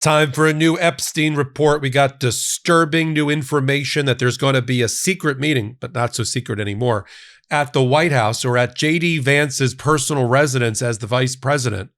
Time for a new Epstein report. We got disturbing new information that there's going to be a secret meeting, but not so secret anymore, at the White House or at J.D. Vance's personal residence as the vice president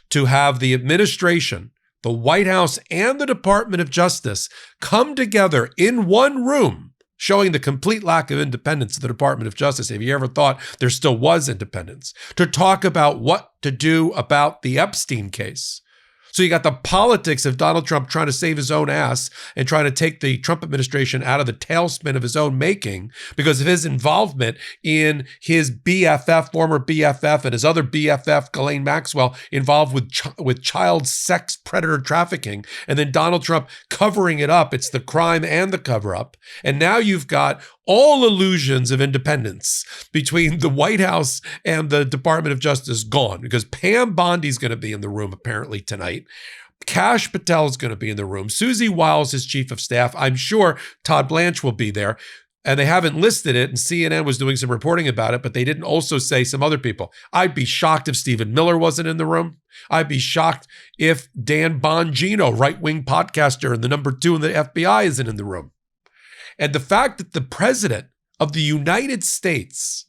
to have the administration, the White House, and the Department of Justice come together in one room, showing the complete lack of independence of the Department of Justice. Have you ever thought there still was independence? To talk about what to do about the Epstein case. So you got the politics of Donald Trump trying to save his own ass and trying to take the Trump administration out of the tailspin of his own making because of his involvement in his BFF, former BFF, and his other BFF, Ghislaine Maxwell, involved with child sex predator trafficking. And then Donald Trump covering it up. It's the crime and the cover up. And now you've got all illusions of independence between the White House and the Department of Justice gone because Pam Bondi's going to be in the room apparently tonight. Kash Patel is going to be in the room. Susie Wiles is chief of staff. I'm sure Todd Blanche will be there. And they haven't listed it, and CNN was doing some reporting about it, but they didn't also say some other people. I'd be shocked if Stephen Miller wasn't in the room. I'd be shocked if Dan Bongino, right-wing podcaster and the number 2 in the FBI, isn't in the room. And the fact that the president of the United States,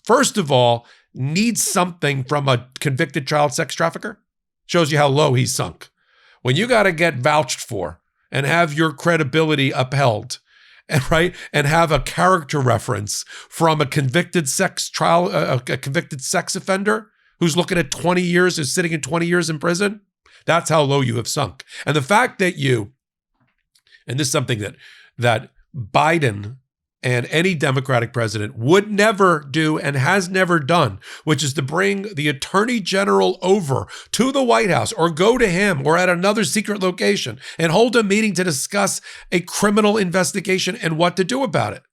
first of all, needs something from a convicted child sex trafficker shows you how low he's sunk. When you got to get vouched for and have your credibility upheld and have a character reference from a convicted sex offender who's looking at 20 years, who's sitting in 20 years in prison, that's how low you have sunk. And the fact that and this is something that Biden and any Democratic president would never do and has never done, which is to bring the attorney general over to the White House or go to him or at another secret location and hold a meeting to discuss a criminal investigation and what to do about it.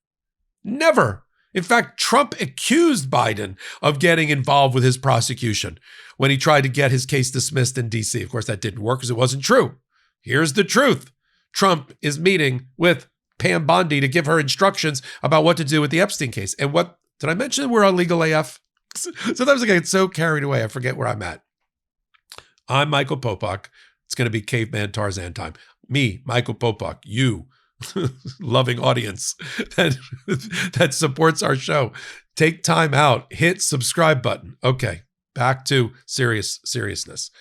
Never. In fact, Trump accused Biden of getting involved with his prosecution when he tried to get his case dismissed in D.C. Of course, that didn't work because it wasn't true. Here's the truth. Trump is meeting with Pam Bondi to give her instructions about what to do with the Epstein case. And what, did I mention we're on Legal AF? Sometimes I get so carried away, I forget where I'm at. I'm Michael Popok. It's going to be Caveman Tarzan time. Me, Michael Popok, you, loving audience that supports our show. Take time out, hit subscribe button. Okay, back to seriousness.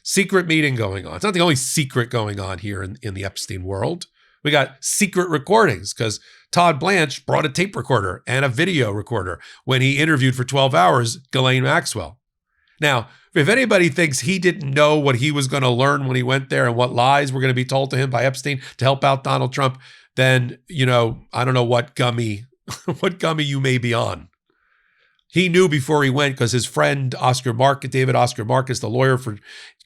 Secret meeting going on. It's not the only secret going on here in the Epstein world. We got secret recordings because Todd Blanche brought a tape recorder and a video recorder when he interviewed for 12 hours Ghislaine Maxwell. Now, if anybody thinks he didn't know what he was going to learn when he went there and what lies were going to be told to him by Epstein to help out Donald Trump, then, I don't know what gummy you may be on. He knew before he went because his friend David Oscar Marcus, the lawyer for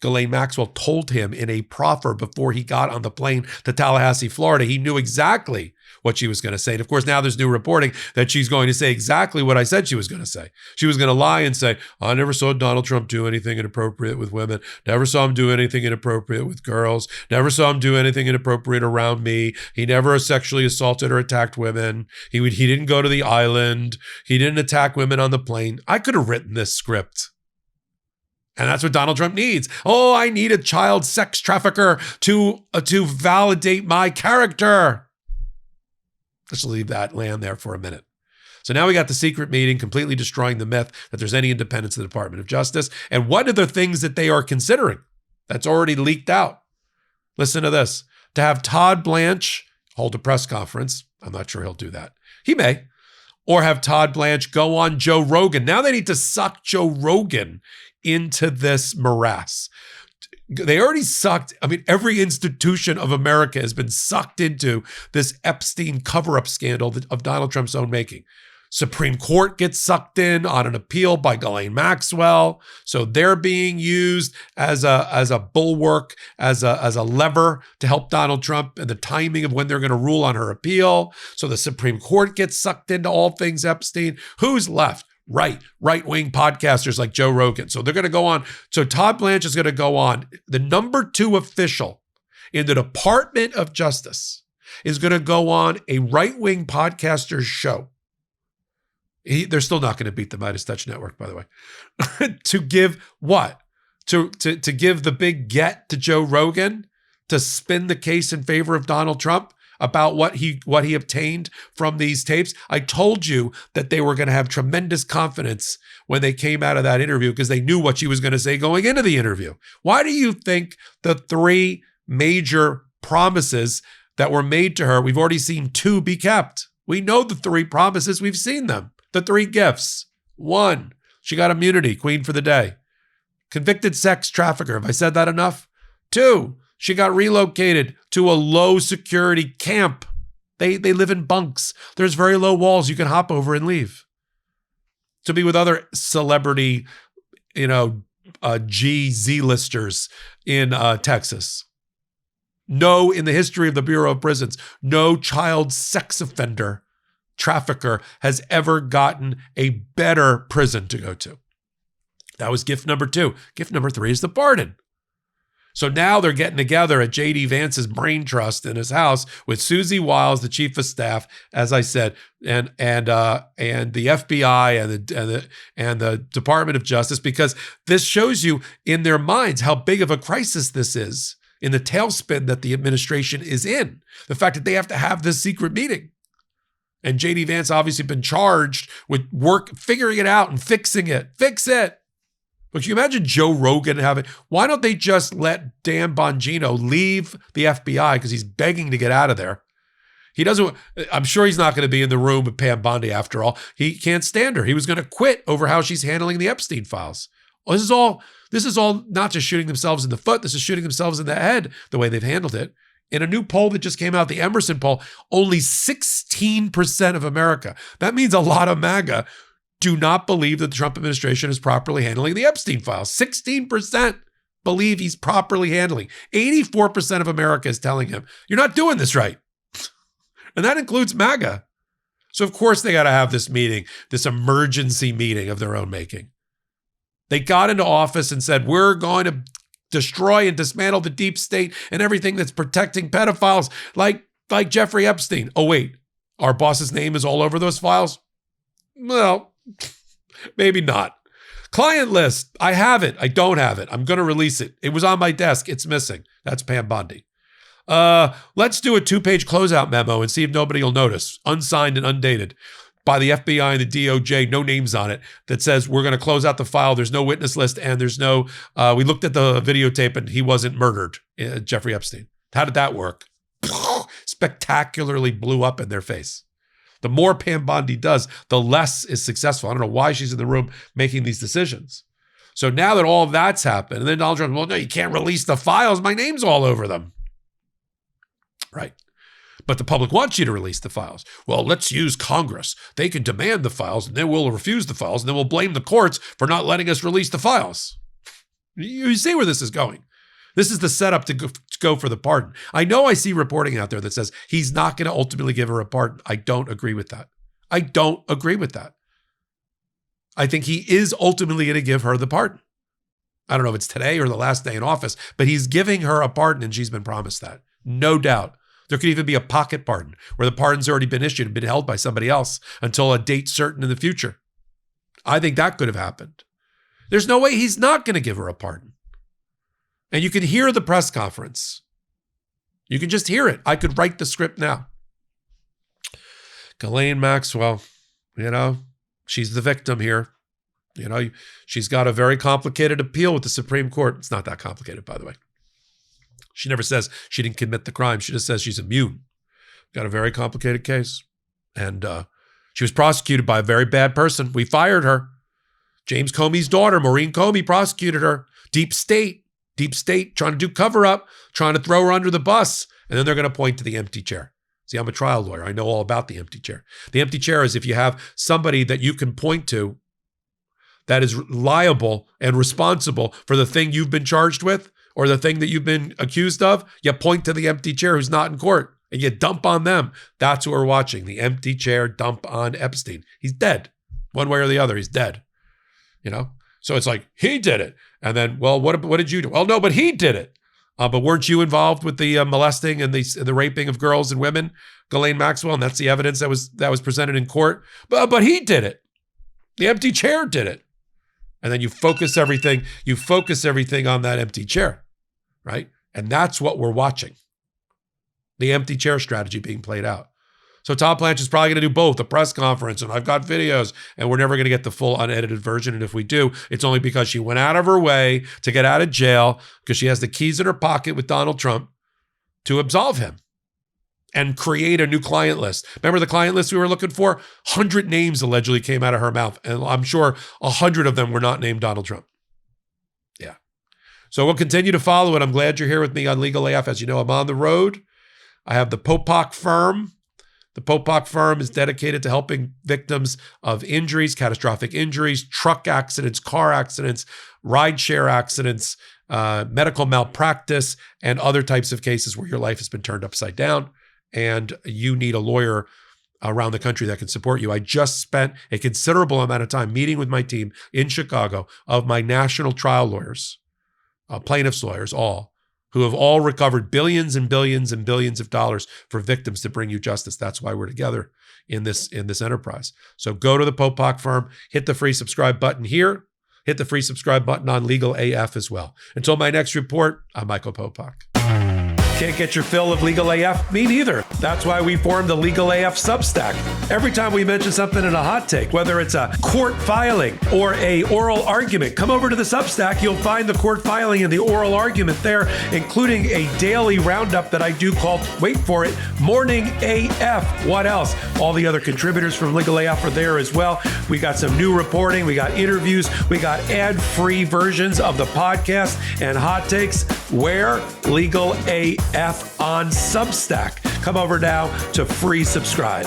Ghislaine Maxwell, told him in a proffer before he got on the plane to Tallahassee, Florida. He knew exactly what she was going to say. And of course, now there's new reporting that she's going to say exactly what I said she was going to say. She was going to lie and say, I never saw Donald Trump do anything inappropriate with women. Never saw him do anything inappropriate with girls. Never saw him do anything inappropriate around me. He never sexually assaulted or attacked women. He didn't go to the island. He didn't attack women on the plane. I could have written this script. And that's what Donald Trump needs. Oh, I need a child sex trafficker to validate my character. Let's leave that land there for a minute. So now we got the secret meeting completely destroying the myth that there's any independence in the Department of Justice. And what are the things that they are considering that's already leaked out? Listen to this. To have Todd Blanche hold a press conference. I'm not sure he'll do that. He may. Or have Todd Blanche go on Joe Rogan. Now they need to suck Joe Rogan into this morass. They already sucked. Every institution of America has been sucked into this Epstein cover-up scandal of Donald Trump's own making. Supreme Court gets sucked in on an appeal by Ghislaine Maxwell. So they're being used as a bulwark, as a lever to help Donald Trump and the timing of when they're going to rule on her appeal. So the Supreme Court gets sucked into all things Epstein. Who's left? Right-wing podcasters like Joe Rogan. So they're going to go on. So Todd Blanche is going to go on. The number 2 official in the Department of Justice is going to go on a right-wing podcaster's show. They're still not going to beat the Midas Touch Network, by the way. To give what? To give the big get to Joe Rogan to spin the case in favor of Donald Trump about what he obtained from these tapes. I told you that they were going to have tremendous confidence when they came out of that interview because they knew what she was going to say going into the interview. Why do you think the three major promises that were made to her, we've already seen two be kept? We know the three promises. We've seen them. The three gifts. 1, she got immunity, queen for the day. Convicted sex trafficker. Have I said that enough? 2, she got relocated to a low security camp. They live in bunks. There's very low walls you can hop over and leave. To be with other celebrity, Z-listers in Texas. No, in the history of the Bureau of Prisons, no child sex offender trafficker has ever gotten a better prison to go to. That was gift number 2. Gift number 3 is the pardon. So now they're getting together at J.D. Vance's brain trust in his house with Susie Wiles, the chief of staff, as I said, and the FBI and the Department of Justice, because this shows you in their minds how big of a crisis this is in the tailspin that the administration is in. The fact that they have to have this secret meeting. And J.D. Vance obviously been charged with figuring it out and fixing it. Fix it. But can you imagine Joe Rogan having, why don't they just let Dan Bongino leave the FBI because he's begging to get out of there? He doesn't, I'm sure he's not going to be in the room with Pam Bondi after all. He can't stand her. He was going to quit over how she's handling the Epstein files. Well, this is all not just shooting themselves in the foot. This is shooting themselves in the head, the way they've handled it. In a new poll that just came out, the Emerson poll, only 16% of America, that means a lot of MAGA, do not believe that the Trump administration is properly handling the Epstein files. 16% believe he's properly handling. 84% of America is telling him, you're not doing this right. And that includes MAGA. So of course they got to have this meeting, this emergency meeting of their own making. They got into office and said, we're going to destroy and dismantle the deep state and everything that's protecting pedophiles like Jeffrey Epstein. Oh, wait, our boss's name is all over those files? Well, maybe not. Client list. I have it. I don't have it. I'm going to release it. It was on my desk. It's missing. That's Pam Bondi. Let's do a 2-page closeout memo and see if nobody will notice. Unsigned and undated by the FBI and the DOJ, no names on it, that says we're going to close out the file. There's no witness list and there's no, we looked at the videotape and he wasn't murdered, Jeffrey Epstein. How did that work? Spectacularly blew up in their face. The more Pam Bondi does, the less is successful. I don't know why she's in the room making these decisions. So now that all of that's happened, and then Donald Trump, well, no, you can't release the files. My name's all over them. Right. But the public wants you to release the files. Well, let's use Congress. They can demand the files, and then we'll refuse the files, and then we'll blame the courts for not letting us release the files. You see where this is going. This is the setup to go for the pardon. I know I see reporting out there that says he's not going to ultimately give her a pardon. I don't agree with that. I don't agree with that. I think he is ultimately going to give her the pardon. I don't know if it's today or the last day in office, but he's giving her a pardon and she's been promised that. No doubt. There could even be a pocket pardon where the pardon's already been issued and been held by somebody else until a date certain in the future. I think that could have happened. There's no way he's not going to give her a pardon. And you can hear the press conference. You can just hear it. I could write the script now. Ghislaine Maxwell, she's the victim here. She's got a very complicated appeal with the Supreme Court. It's not that complicated, by the way. She never says she didn't commit the crime. She just says she's immune. Got a very complicated case. And she was prosecuted by a very bad person. We fired her. James Comey's daughter, Maureen Comey, prosecuted her. Deep state, trying to do cover up, trying to throw her under the bus. And then they're going to point to the empty chair. See, I'm a trial lawyer. I know all about the empty chair. The empty chair is if you have somebody that you can point to that is liable and responsible for the thing you've been charged with or the thing that you've been accused of, you point to the empty chair who's not in court and you dump on them. That's what we're watching. The empty chair dump on Epstein. He's dead. One way or the other, he's dead. So it's like, he did it. And then, well, what did you do? Well, no, but he did it. But weren't you involved with the molesting and the raping of girls and women, Ghislaine Maxwell? And that's the evidence that was presented in court. But he did it. The empty chair did it. And then you focus everything on that empty chair, right? And that's what we're watching. The empty chair strategy being played out. So Tom Blanchard's probably going to do both, a press conference, and I've got videos, and we're never going to get the full unedited version. And if we do, it's only because she went out of her way to get out of jail because she has the keys in her pocket with Donald Trump to absolve him and create a new client list. Remember the client list we were looking for? 100 names allegedly came out of her mouth, and I'm sure 100 of them were not named Donald Trump. Yeah. So we'll continue to follow it. I'm glad you're here with me on Legal AF. As you know, I'm on the road. I have the Popok firm. The Popok firm is dedicated to helping victims of injuries, catastrophic injuries, truck accidents, car accidents, rideshare accidents, medical malpractice, and other types of cases where your life has been turned upside down and you need a lawyer around the country that can support you. I just spent a considerable amount of time meeting with my team in Chicago of my national trial lawyers, plaintiffs' lawyers, who have all recovered billions and billions and billions of dollars for victims to bring you justice. That's why we're together in this enterprise. So go to the Popok firm, hit the free subscribe button here, hit the free subscribe button on Legal AF as well. Until my next report, I'm Michael Popok. Can't get your fill of Legal AF? Me neither. That's why we formed the Legal AF Substack. Every time we mention something in a hot take, whether it's a court filing or a oral argument, come over to the Substack. You'll find the court filing and the oral argument there, including a daily roundup that I do called, wait for it, Morning AF. What else? All the other contributors from Legal AF are there as well. We got some new reporting. We got interviews. We got ad-free versions of the podcast and hot takes. Where? Legal AF on Substack. Come over now to free subscribe.